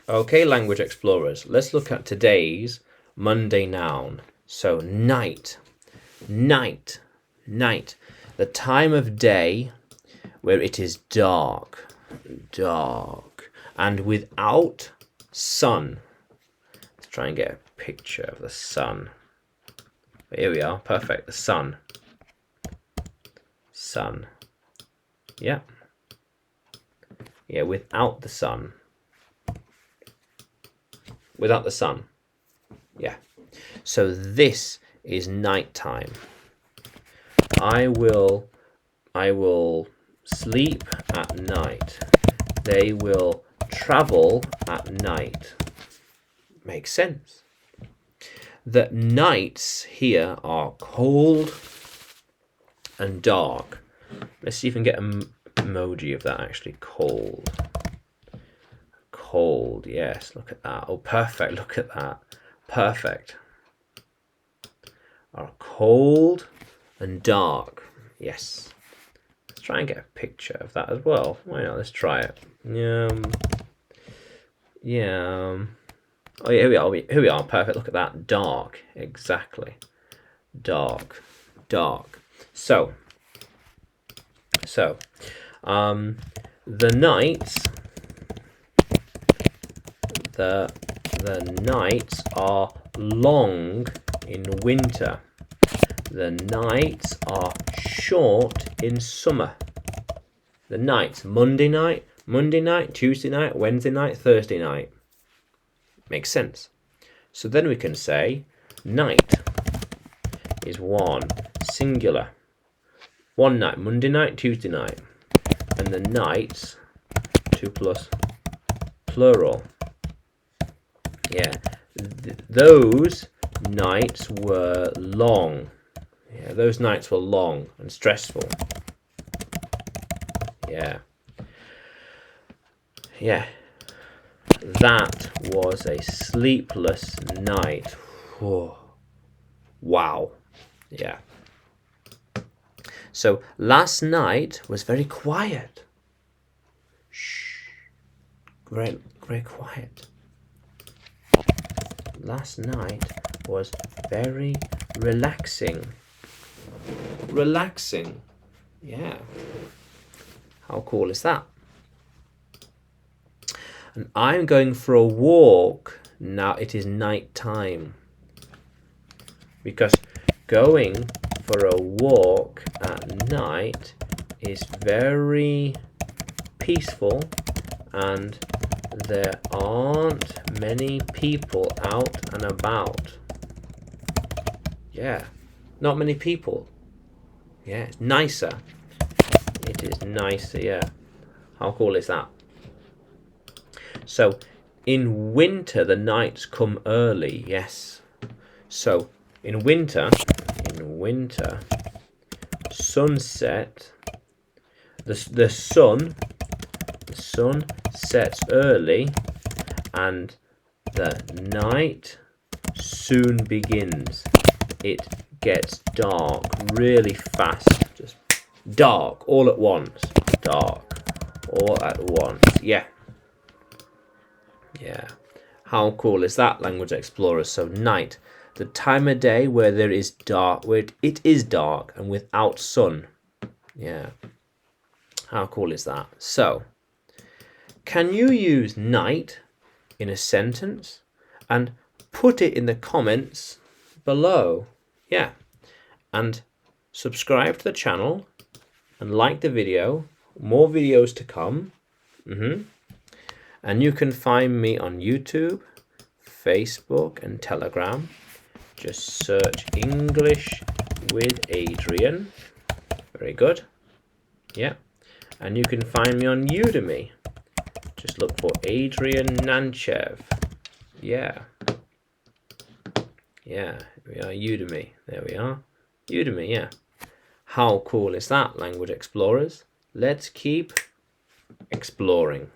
Okay, language explorers, let's look at today's Monday noun. So night, night, night. The time of day where it is dark, dark, and without sun. Let's try and get a picture of the sun. Here we are, perfect, the sun. Sun. Yeah. Yeah, without the sun. Without the sun. Yeah. So this is nighttime. I will sleep at night. They will travel at night. Makes sense. The nights here are cold and dark. Let's see if we can get an emoji of that actually. Cold. Cold, yes, look at that. Oh, perfect, look at that. Perfect. Are cold and dark. Yes. Let's try and get a picture of that as well. Why not? Let's try it. Yeah. Oh, yeah, here we are. Perfect. Look at that. Dark. Exactly. Dark. Dark. So, the nights. The nights are long in winter. The nights are short in summer. The nights, Monday night, Tuesday night, Wednesday night, Thursday night. Makes sense. So then we can say night is one, singular. One night, Monday night, Tuesday night. And the nights, 2 plus, plural. Yeah, those nights were long. Yeah, those nights were long and stressful. Yeah. Yeah. That was a sleepless night. Whew. Wow. Yeah. So last night was very quiet. Shh. Very, very quiet. Last night was very relaxing. Relaxing. Yeah. How cool is that? And I'm going for a walk. Now it is night time. Because going for a walk at night is very peaceful and there aren't many people out and about. Yeah, not many people. Yeah, it's nicer. It is nicer, yeah. How cool is that? So, in winter, the nights come early, yes. So, in winter, sunset, the sun sets early and the night soon begins. It gets dark really fast, just dark all at once. Dark all at once. Yeah. How cool is that, language explorers? So night, the time of day where there is dark, where it is dark and without sun. Yeah. How cool is that? So, can you use night in a sentence and put it in the comments below? Yeah. And subscribe to the channel and like the video. More videos to come. And you can find me on YouTube, Facebook and Telegram. Just search English with Adrian. Very good. Yeah. And you can find me on Udemy. Just look for Adrian Nanchev. Yeah. Yeah, we are Udemy. There we are. Udemy, yeah. How cool is that, language explorers? Let's keep exploring.